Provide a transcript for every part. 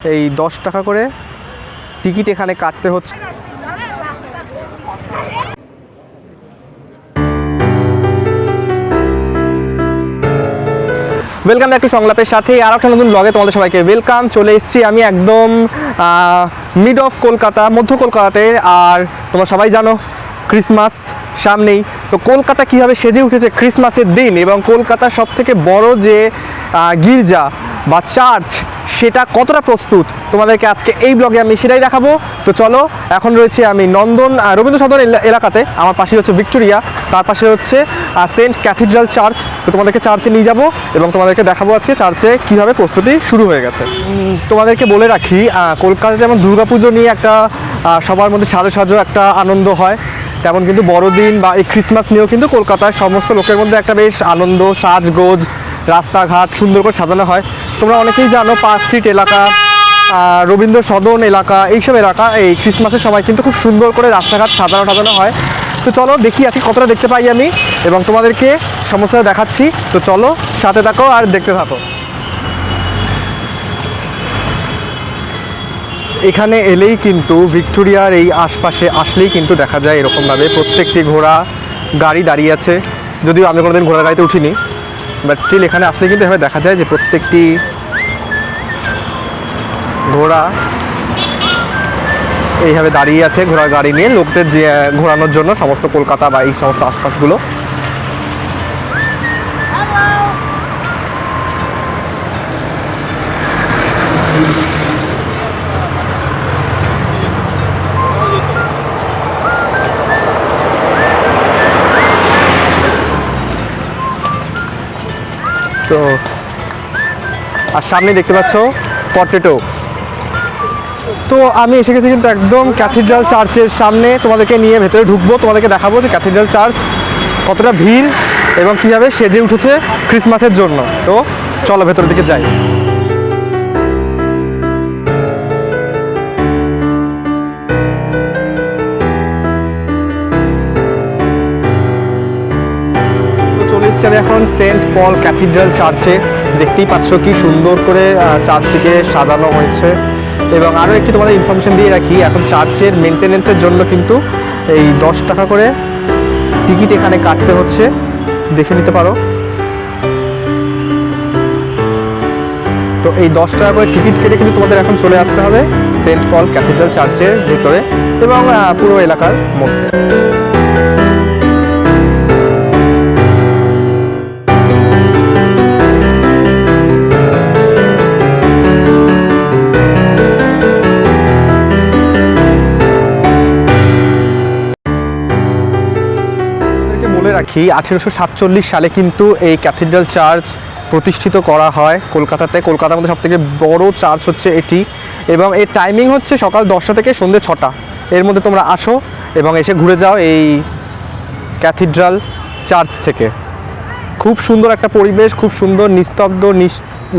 এই 10 টাকা করে টিকিট এখানে কাটতে হচ্ছে। ওয়েলকাম ব্যাক টু সংলাপের সাথে আর একটা নতুন ব্লগে তোমাদের সবাইকে ওয়েলকাম। চলে এসেছি আমি একদম মিড অফ কলকাতা, মধ্য কলকাতাতে। আর তোমরা সবাই জানো ক্রিসমাস সামনেই, তো কলকাতা কীভাবে সেজে উঠেছে ক্রিসমাসের দিন, এবং কলকাতার সবথেকে বড় যে গির্জা বা চার্চ সেটা কতটা প্রস্তুত তোমাদেরকে আজকে এই ব্লগে আমি সেটাই দেখাবো। তো চলো, এখন রয়েছে আমি নন্দন রবীন্দ্র সদন এলাকাতে। আমার পাশে হচ্ছে ভিক্টোরিয়া, তার পাশে হচ্ছে সেন্ট ক্যাথিড্রাল চার্চ। তো তোমাদেরকে চার্চে নিয়ে যাব এবং তোমাদেরকে দেখাবো আজকে চার্চে কীভাবে প্রস্তুতি শুরু হয়ে গেছে। তোমাদেরকে বলে রাখি, কলকাতাতে যেমন দুর্গাপুজো নিয়ে একটা সবার মধ্যে সাজো সাজো একটা আনন্দ হয়, তেমন কিন্তু বড়দিন বা এই ক্রিসমাস নিয়েও কিন্তু কলকাতায় সমস্ত লোকের মধ্যে একটা বেশ আনন্দ, সাজগোজ, রাস্তাঘাট সুন্দর করে সাজানো হয়। তোমরা অনেকেই জানো পার্ক স্ট্রিট এলাকা, রবীন্দ্র সদন এলাকা, এইসব এলাকা এই ক্রিসমাসের সময় কিন্তু খুব সুন্দর করে রাস্তাঘাট সাজানো হয়। তো চলো দেখি আজকে কতটা দেখতে পাই আমি, এবং তোমাদেরকে সমস্যাটা দেখাচ্ছি। তো চলো সাথে থাকো আর দেখতে থাকো। এখানে এলেই কিন্তু ভিক্টোরিয়ার এই আশপাশে আসলেই কিন্তু দেখা যায় এরকমভাবে প্রত্যেকটি ঘোড়া গাড়ি দাঁড়িয়ে আছে। যদিও আমি কোনোদিন ঘোড়া গাড়িতে উঠিনি, বাট স্টিল এখানে আসলে কিন্তু এভাবে দেখা যায় যে প্রত্যেকটি ঘোড়া এইভাবে দাঁড়িয়ে আছে, ঘোড়ার গাড়ি নিয়ে লোকদের যে ঘোরানোর জন্য সমস্ত কলকাতা বা এই সমস্ত আশপাশগুলো। তো আর সামনে দেখতে পাচ্ছ পটেটো। তো আমি এসে গেছি কিন্তু একদম ক্যাথিড্রাল চার্চের সামনে। তোমাদেরকে নিয়ে ভেতরে ঢুকবো, তোমাদেরকে দেখাবো যে ক্যাথিড্রাল চার্চ কতটা ভিড় এবং কীভাবে সেজে উঠেছে ক্রিসমাসের জন্য। তো চলো ভেতরের দিকে যাই। আমি এখন সেন্ট পল ক্যাথিড্রাল চার্চে। দেখতেই পাচ্ছ কি সুন্দর করে চার্চটিকে সাজানো হয়েছে। এবং আরও একটি তোমাদের ইনফরমেশন দিয়ে রাখি, এখন চার্চের মেনটেনেন্সের জন্য কিন্তু এই 10 টাকা করে টিকিট এখানে কাটতে হচ্ছে, দেখে নিতে পারো। তো এই 10 টাকা করে টিকিট কেটে কিন্তু তোমাদের এখন চলে আসতে হবে সেন্ট পল ক্যাথিড্রাল চার্চের ভিতরে এবং পুরো এলাকার মধ্যে। বলে রাখি 1847 সালে কিন্তু এই ক্যাথিড্রাল চার্চ প্রতিষ্ঠিত করা হয় কলকাতাতে। কলকাতার মধ্যে সবথেকে বড় চার্চ হচ্ছে এটি, এবং এর টাইমিং হচ্ছে সকাল 10টা থেকে সন্ধ্যে 6টা। এর মধ্যে তোমরা আসো এবং এসে ঘুরে যাও এই ক্যাথিড্রাল চার্চ থেকে। খুব সুন্দর একটা পরিবেশ, খুব সুন্দর নিস্তব্ধ,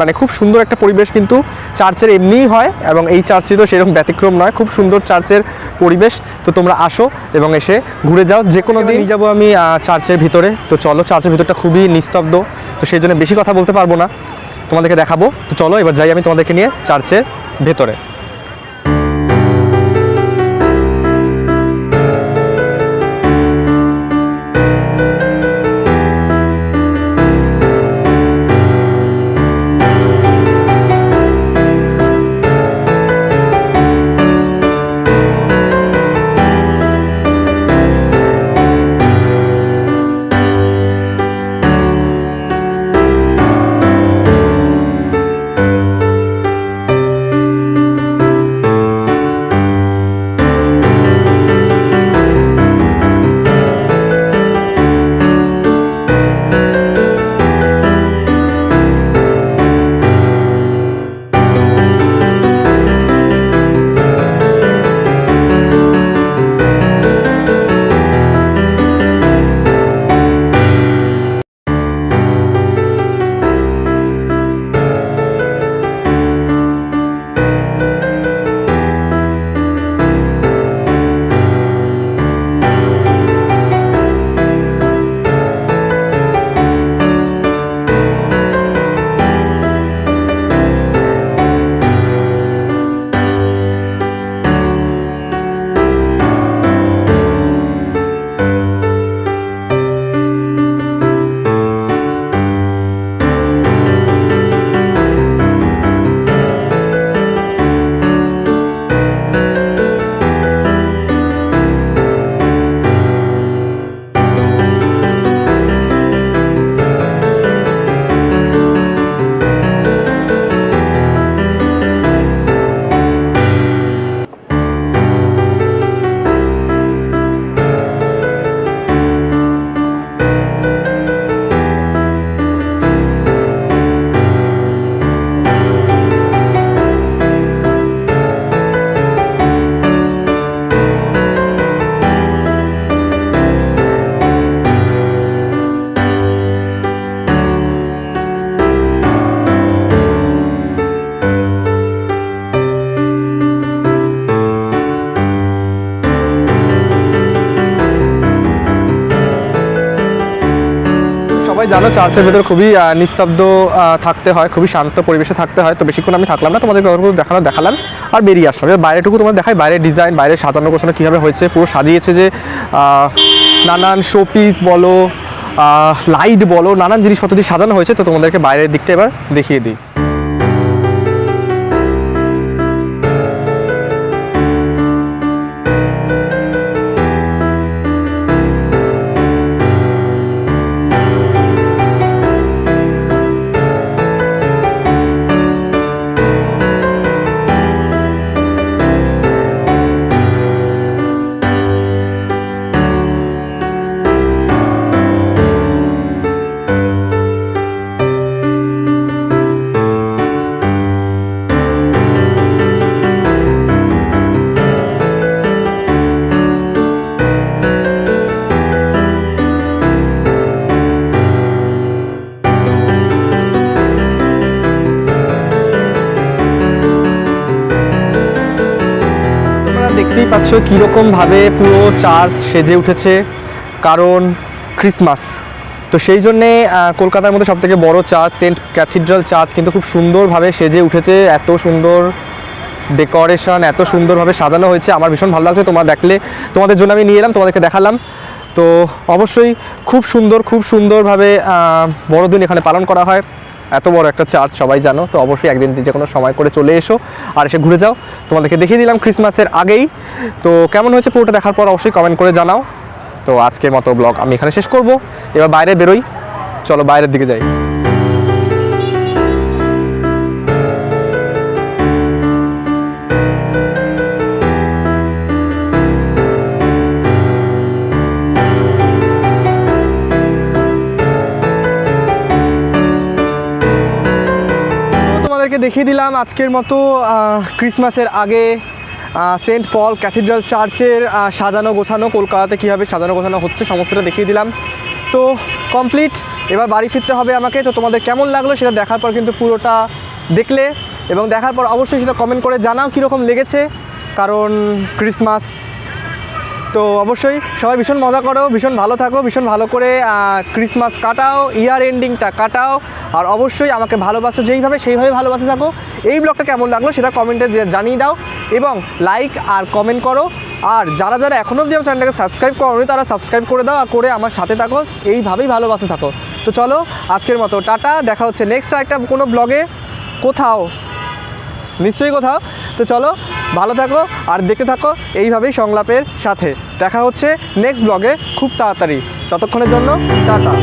মানে খুব সুন্দর একটা পরিবেশ কিন্তু চার্চের এমনিই হয়, এবং এই চার্চটি তো সেরকম ব্যতিক্রম নয়। খুব সুন্দর চার্চের পরিবেশ। তো তোমরা আসো এবং এসে ঘুরে যাও। যে কোনো দিন নিয়ে যাবো আমি চার্চের ভিতরে। তো চলো, চার্চের ভিতরটা খুবই নিস্তব্ধ, তো সেই জন্য বেশি কথা বলতে পারবো না, তোমাদেরকে দেখাবো। তো চলো এবার যাই আমি তোমাদেরকে নিয়ে চার্চের ভেতরে। জানো চার্চের ভেতর খুবই নিস্তব্ধ থাকতে হয়, খুবই শান্ত পরিবেশে থাকতে হয়। তো বেশিক্ষণ আমি থাকলাম না, তোমাদেরকে দেখালাম আর বেরিয়ে আসলাম। বাইরেটুকু তোমাদের দেখাই, বাইরের ডিজাইন, বাইরের সাজানো গোছানো কীভাবে হয়েছে, পুরো সাজিয়েছে যে নানান শোপিস বলো, লাইট বলো, নানান জিনিসপত্র দিয়ে সাজানো হয়েছে। তো তোমাদেরকে বাইরের দিকটা এবার দেখিয়ে দিই। দেখতেই পাচ্ছ কীরকমভাবে পুরো চার্চ সেজে উঠেছে, কারণ ক্রিসমাস। তো সেই জন্যে কলকাতার মধ্যে সবথেকে বড় চার্চ সেন্ট ক্যাথিড্রাল চার্চ কিন্তু খুব সুন্দরভাবে সেজে উঠেছে। এত সুন্দর ডেকোরেশন, এত সুন্দরভাবে সাজানো হয়েছে, আমার ভীষণ ভালো লাগছে। তোমাদের জন্য আমি নিয়ে এলাম, তোমাদেরকে দেখালাম। তো অবশ্যই খুব সুন্দরভাবে বড়দিন এখানে পালন করা হয়। এত বড় একটা চার্চ সবাই জানো। তো অবশ্যই একদিন যে কোনো সময় করে চলে এসো আর এসে ঘুরে যাও। তোমাদেরকে দেখিয়ে দিলাম ক্রিসমাসের আগেই। তো কেমন হয়েছে পুরোটা দেখার পর অবশ্যই কমেন্ট করে জানাও। তো আজকের মতো ব্লগ আমি এখানে শেষ করব। এবার বাইরে বেরোই, চলো বাইরের দিকে যাই। দেখিয়ে দিলাম আজকের মতো ক্রিসমাসের আগে সেন্ট পল ক্যাথিড্রাল চার্চের সাজানো গোছানো, কলকাতাতে কীভাবে সাজানো গোছানো হচ্ছে সমস্তটা দেখিয়ে দিলাম। তো কমপ্লিট, এবার বাড়ি ফিরতে হবে আমাকে। তো তোমাদের কেমন লাগলো সেটা দেখার পর কিন্তু পুরোটা দেখলে এবং দেখার পর অবশ্যই সেটা কমেন্ট করে জানাও কীরকম লেগেছে, কারণ ক্রিসমাস। তো অবশ্যই সবাই ভীষণ মজা করো, ভীষণ ভালো থাকো, ভীষণ ভালো করে ক্রিসমাস কাটাও, ইয়ার এন্ডিংটা কাটাও। আর অবশ্যই আমাকে ভালোবাসো যেইভাবে সেইভাবে ভালোবাসে থাকো। এই ব্লগটা কেমন লাগলো সেটা কমেন্টে জানিয়ে দাও এবং লাইক আর কমেন্ট করো। আর যারা এখনও অবধি আমার চ্যানেলটাকে সাবস্ক্রাইব করোনি তারা সাবস্ক্রাইব করে দাও আর করে আমার সাথে থাকো, এইভাবেই ভালোবাসে থাকো। তো চলো আজকের মতো টাটা, দেখা হচ্ছে নেক্সট একটা কোনো ব্লগে, কোথাও নিশ্চয়ই কোথাও। তো চলো ভালো থাকো আর দেখতে থাকো এইভাবেই সংলাপের সাথে। দেখা হচ্ছে নেক্সট ব্লগে খুব তাড়াতাড়ি। ততক্ষণের জন্য টাটা।